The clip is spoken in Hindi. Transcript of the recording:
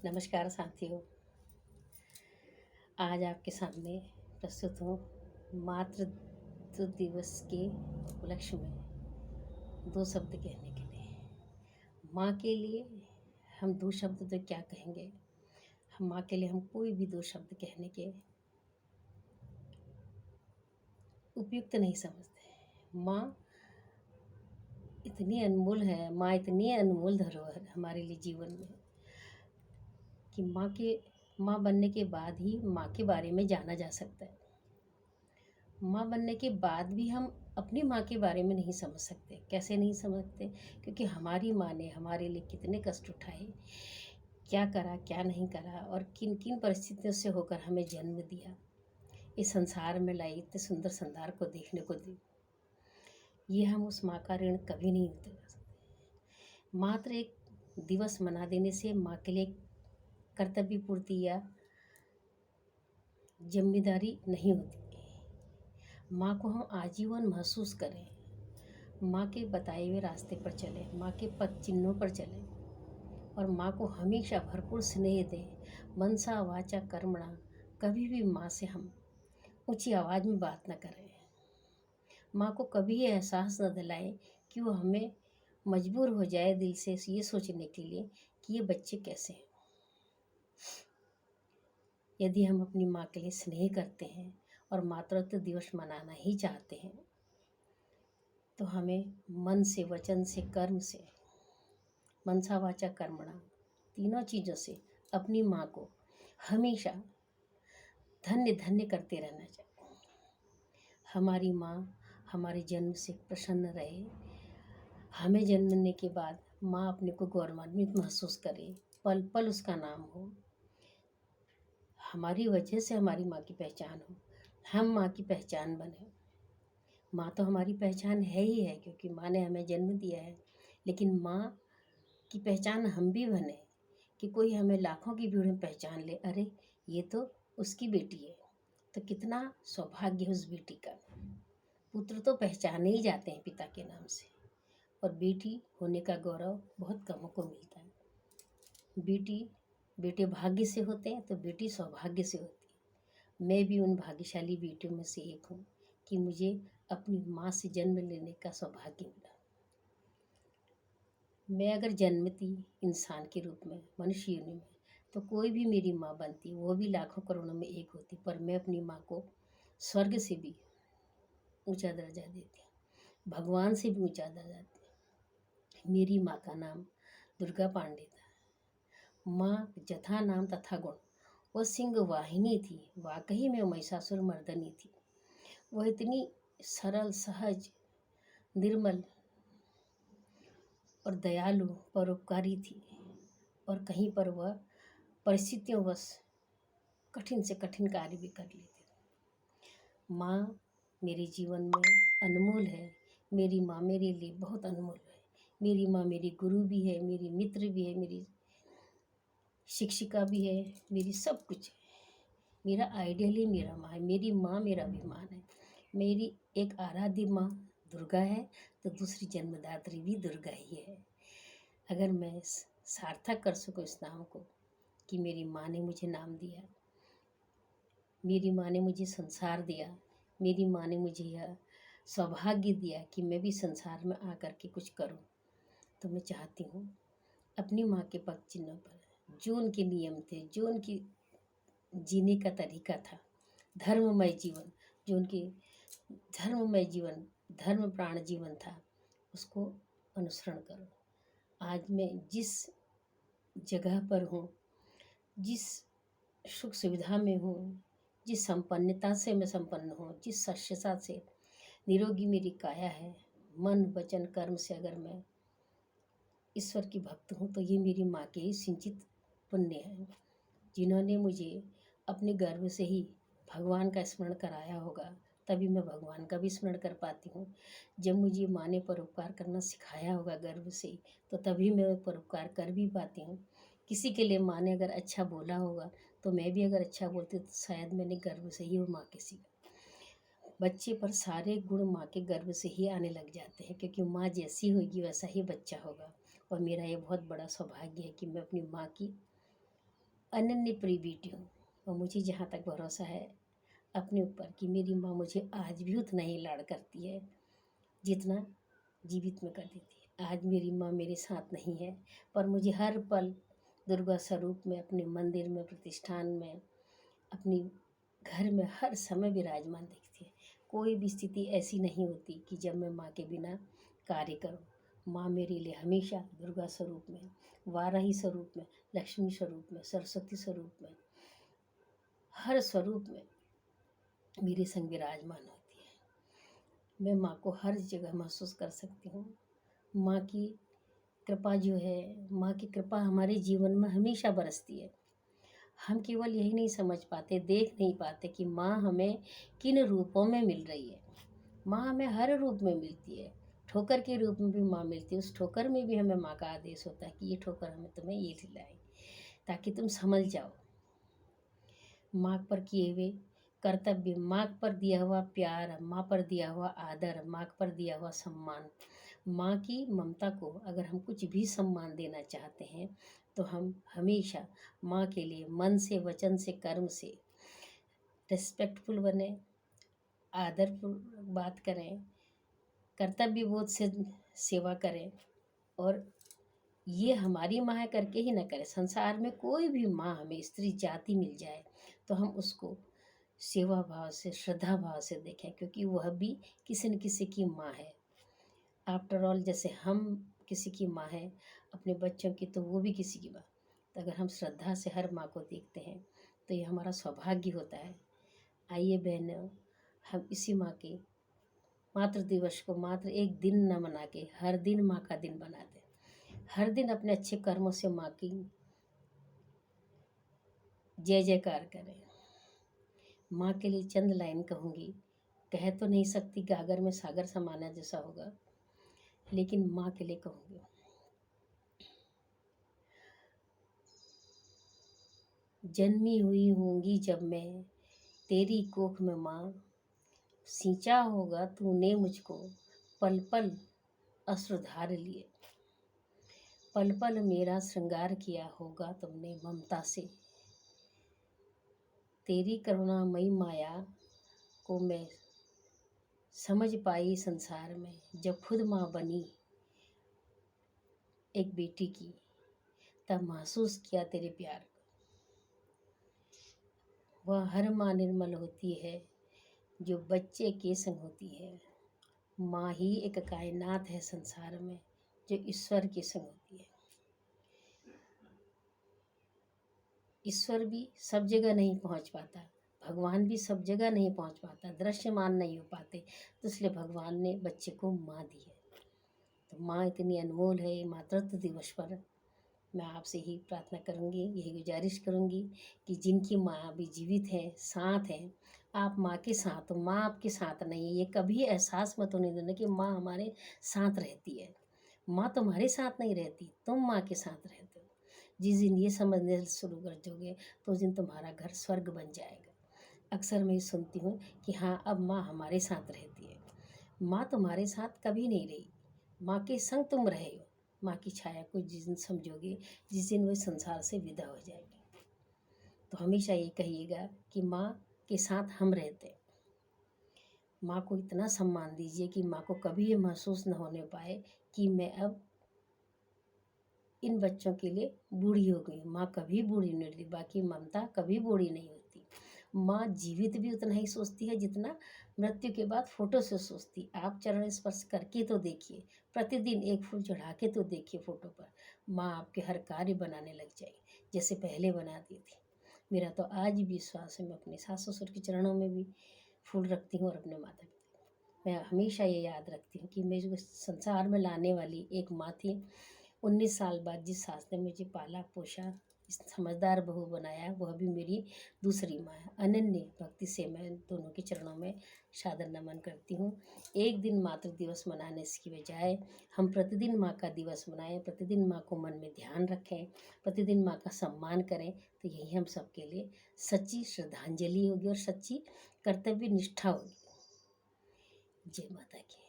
नमस्कार साथियों। आज आपके सामने प्रस्तुत हूँ मातृत्व दिवस के उपलक्ष्य में दो शब्द कहने के लिए। माँ के लिए हम दो शब्द तो क्या कहेंगे, हम माँ के लिए हम कोई भी दो शब्द कहने के उपयुक्त नहीं समझते। माँ इतनी अनमोल है, माँ इतनी अनमोल धरोहर है हमारे लिए जीवन में कि माँ बनने के बाद ही माँ के बारे में जाना जा सकता है। माँ बनने के बाद भी हम अपनी माँ के बारे में नहीं समझ सकते। कैसे नहीं समझते? क्योंकि हमारी माँ ने हमारे लिए कितने कष्ट उठाए, क्या करा क्या नहीं करा, और किन किन परिस्थितियों से होकर हमें जन्म दिया, इस संसार में लाई, इतने सुंदर संसार को देखने को दी। ये हम उस माँ का ऋण कभी नहीं उतार सकते। मात्र एक दिवस मना देने से माँ के लिए कर्तव्य पूर्ति या जिम्मेदारी नहीं होती। माँ को हम आजीवन महसूस करें, माँ के बताए हुए रास्ते पर चलें, माँ के पद चिन्हों पर चलें और माँ को हमेशा भरपूर स्नेह दें। मनसा वाचा कर्मणा, कभी भी माँ से हम ऊंची आवाज़ में बात न करें। माँ को कभी ये एहसास न दिलाएं कि वो हमें मजबूर हो जाए दिल से ये सोचने के लिए कि ये बच्चे कैसे हैं। यदि हम अपनी माँ के लिए स्नेह करते हैं और मातृत्व दिवस मनाना ही चाहते हैं तो हमें मन से, वचन से, कर्म से, मनसा वाचा कर्मणा, तीनों चीज़ों से अपनी माँ को हमेशा धन्य धन्य करते रहना चाहिए। हमारी माँ हमारे जन्म से प्रसन्न रहे, हमें जन्मने के बाद माँ अपने को गौरवान्वित महसूस करे, पल पल उसका नाम हो, हमारी वजह से हमारी माँ की पहचान हो, हम माँ की पहचान बने। माँ तो हमारी पहचान है ही है क्योंकि माँ ने हमें जन्म दिया है, लेकिन माँ की पहचान हम भी बने कि कोई हमें लाखों की भीड़ में पहचान ले, अरे ये तो उसकी बेटी है। तो कितना सौभाग्य है उस बेटी का। पुत्र तो पहचाने ही जाते हैं पिता के नाम से, और बेटी होने का गौरव बहुत कमों को मिलता है। बेटे भाग्य से होते हैं तो बेटी सौभाग्य से होती है। मैं भी उन भाग्यशाली बेटियों में से एक हूँ कि मुझे अपनी माँ से जन्म लेने का सौभाग्य मिला। मैं अगर जन्मती इंसान के रूप में, मनुष्य योनि में, तो कोई भी मेरी माँ बनती, वो भी लाखों करोड़ों में एक होती, पर मैं अपनी माँ को स्वर्ग से भी ऊंचा दर्जा देती, भगवान से भी ऊंचा दर्जा देती। मेरी माँ का नाम दुर्गा पांडे था। माँ जथा नाम तथा गुण, वह सिंह वाहिनी थी, वाकई में महिषासुर मर्दनी थी। वह इतनी सरल, सहज, निर्मल और दयालु, परोपकारी थी, और कहीं पर वह परिस्थितियों वश कठिन से कठिन कार्य भी कर लेती थी। माँ मेरे जीवन में अनमोल है। मेरी माँ मेरे लिए बहुत अनमोल है। मेरी माँ मेरी गुरु भी है, मेरी मित्र भी है, मेरी शिक्षिका भी है, मेरी सब कुछ है। मेरा आइडियल ही मेरा माँ है। मेरी माँ मेरा अभिमान है। मेरी एक आराध्य माँ दुर्गा है तो दूसरी जन्मदात्री भी दुर्गा ही है। अगर मैं सार्थक कर सकूँ इस नाम को कि मेरी माँ ने मुझे नाम दिया, मेरी माँ ने मुझे संसार दिया, मेरी माँ ने मुझे यह सौभाग्य दिया कि मैं भी संसार में आकर के कुछ करूं, तो मैं चाहती हूँ अपनी माँ के पग चिन्हों पर जो उनके नियम थे, जो उनकी जीने का तरीका था, धर्ममय जीवन, जो उनके धर्ममय जीवन, धर्म प्राण जीवन था, उसको अनुसरण करूं। आज मैं जिस जगह पर हूँ, जिस सुख सुविधा में हूँ, जिस संपन्नता से मैं संपन्न हूँ, जिस सस्यता से निरोगी मेरी काया है, मन वचन कर्म से अगर मैं ईश्वर की भक्त हूँ तो ये मेरी माँ के ही सिंचित पुण्य है, जिन्होंने मुझे अपने गर्भ से ही भगवान का स्मरण कराया होगा, तभी मैं भगवान का भी स्मरण कर पाती हूँ। जब मुझे माँ ने परोपकार करना सिखाया होगा गर्भ से, तो तभी मैं परोपकार कर भी पाती हूँ। किसी के लिए माँ ने अगर अच्छा बोला होगा तो मैं भी अगर अच्छा बोलती तो शायद मैंने गर्भ से ही वो माँ के सीखा। बच्चे पर सारे गुण माँ के गर्भ से ही आने लग जाते हैं, क्योंकि माँ जैसी होगी वैसा ही बच्चा होगा। और मेरा ये बहुत बड़ा सौभाग्य है कि मैं अपनी माँ की अनन्य प्रिय बेटी हूँ और मुझे जहाँ तक भरोसा है अपने ऊपर कि मेरी माँ मुझे आज भी उतना ही लाड़ करती है जितना जीवित में करती थी। आज मेरी माँ मेरे साथ नहीं है, पर मुझे हर पल दुर्गा स्वरूप में, अपने मंदिर में, प्रतिष्ठान में, अपनी घर में हर समय विराजमान दिखती है। कोई भी स्थिति ऐसी नहीं होती कि जब मैं माँ के बिना कार्य करूँ। माँ मेरे लिए हमेशा दुर्गा स्वरूप में, वाराही स्वरूप में, लक्ष्मी स्वरूप में, सरस्वती स्वरूप में, हर स्वरूप में मेरे संग विराजमान होती है। मैं माँ को हर जगह महसूस कर सकती हूँ। माँ की कृपा जो है, माँ की कृपा हमारे जीवन में हमेशा बरसती है। हम केवल यही नहीं समझ पाते, देख नहीं पाते कि माँ हमें किन रूपों में मिल रही है। माँ हमें हर रूप में मिलती है। ठोकर के रूप में भी माँ मिलती है। उस ठोकर में भी हमें माँ का आदेश होता है कि ये ठोकर हमें तुम्हें ये खिलाई, ताकि तुम समझ जाओ। माँ पर किए हुए कर्तव्य, माँ पर दिया हुआ प्यार, माँ पर दिया हुआ आदर, माँ पर दिया हुआ सम्मान, माँ की ममता को अगर हम कुछ भी सम्मान देना चाहते हैं तो हम हमेशा माँ के लिए मन से, वचन से, कर्म से रिस्पेक्टफुल बने, आदरपूर्वक बात करें, कर्तव्य बोध से सेवा करें। और ये हमारी माँ है करके ही न करें। संसार में कोई भी माँ हमें स्त्री जाति मिल जाए तो हम उसको सेवा भाव से, श्रद्धा भाव से देखें, क्योंकि वह भी किसी न किसी की माँ है। आफ्टर ऑल जैसे हम किसी की माँ है अपने बच्चों की, तो वो भी किसी की माँ। तो अगर हम श्रद्धा से हर माँ को देखते हैं तो ये हमारा सौभाग्य होता है। आइए बहनों, हम इसी माँ के मातृ दिवस को मात्र एक दिन न मना के हर दिन माँ का दिन बना दें। हर दिन अपने अच्छे कर्मों से माँ की जय जयकार करें। माँ के लिए चंद लाइन कहूँगी, कह तो नहीं सकती, गागर में सागर समाना जैसा होगा, लेकिन माँ के लिए कहूँगी। जन्मी हुई होंगी जब मैं तेरी कोख में माँ, सींचा होगा तूने मुझको पल पल अश्रुधार लिए, पल पल मेरा श्रृंगार किया होगा तुमने ममता से। तेरी करुणामयी माया को मैं समझ पाई संसार में, जब खुद माँ बनी एक बेटी की, तब महसूस किया तेरे प्यार को। वह हर माँ निर्मल होती है जो बच्चे के संग होती है। माँ ही एक कायनात है संसार में जो ईश्वर के संग होती है। ईश्वर भी सब जगह नहीं पहुंच पाता, भगवान भी सब जगह नहीं पहुंच पाता, दृश्यमान नहीं हो पाते, तो इसलिए भगवान ने बच्चे को माँ दी है। तो माँ इतनी अनमोल है। मातृत्व दिवस पर मैं आपसे ही प्रार्थना करूंगी, यही गुजारिश करूंगी कि जिनकी माँ अभी जीवित है, साथ हैं, आप माँ के साथ हो। माँ आपके साथ नहीं है, ये कभी एहसास मत होने देना कि माँ हमारे साथ रहती है। माँ तुम्हारे साथ नहीं रहती, तुम माँ के साथ रहते हो। जिस दिन ये समझने शुरू कर दोगे तो उस दिन तुम्हारा घर स्वर्ग बन जाएगा। अक्सर मैं सुनती हूँ कि हाँ, अब माँ हमारे साथ रहती है। माँ तुम्हारे साथ कभी नहीं रही, माँ के संग तुम रहे हो। माँ की छाया को जिस दिन समझोगे, जिस दिन वह संसार से विदा हो जाएगी, तो हमेशा ये कहिएगा कि माँ के साथ हम रहते हैं। माँ को इतना सम्मान दीजिए कि माँ को कभी ये महसूस न होने पाए कि मैं अब इन बच्चों के लिए बूढ़ी हो गई। माँ कभी बूढ़ी नहीं होती, बाकी ममता कभी बूढ़ी नहीं होती। माँ जीवित भी उतना ही सोचती है जितना मृत्यु के बाद फोटो से सोचती। आप चरण स्पर्श करके तो देखिए, प्रतिदिन एक फूल चढ़ा के तो देखिए फोटो पर। माँ आपके हर कार्य बनाने लग जाएगी जैसे पहले बनाती थी। मेरा तो आज भी विश्वास है। मैं अपने सास ससुर के चरणों में भी फूल रखती हूँ और अपने माता पिता। मैं हमेशा ये याद रखती हूँ कि मैं जो संसार में लाने वाली एक माँ थी। 19 साल बाद जिस सास ने मुझे पाला पोसा, इस समझदार बहू बनाया, वह भी मेरी दूसरी माँ है। अनन्य भक्ति से मैं दोनों के चरणों में सादर नमन करती हूँ। एक दिन मातृ दिवस मनाने की बजाय हम प्रतिदिन माँ का दिवस मनाएं, प्रतिदिन माँ को मन में ध्यान रखें, प्रतिदिन माँ का सम्मान करें, तो यही हम सबके लिए सच्ची श्रद्धांजलि होगी और सच्ची कर्तव्य निष्ठा होगी। जय माता की।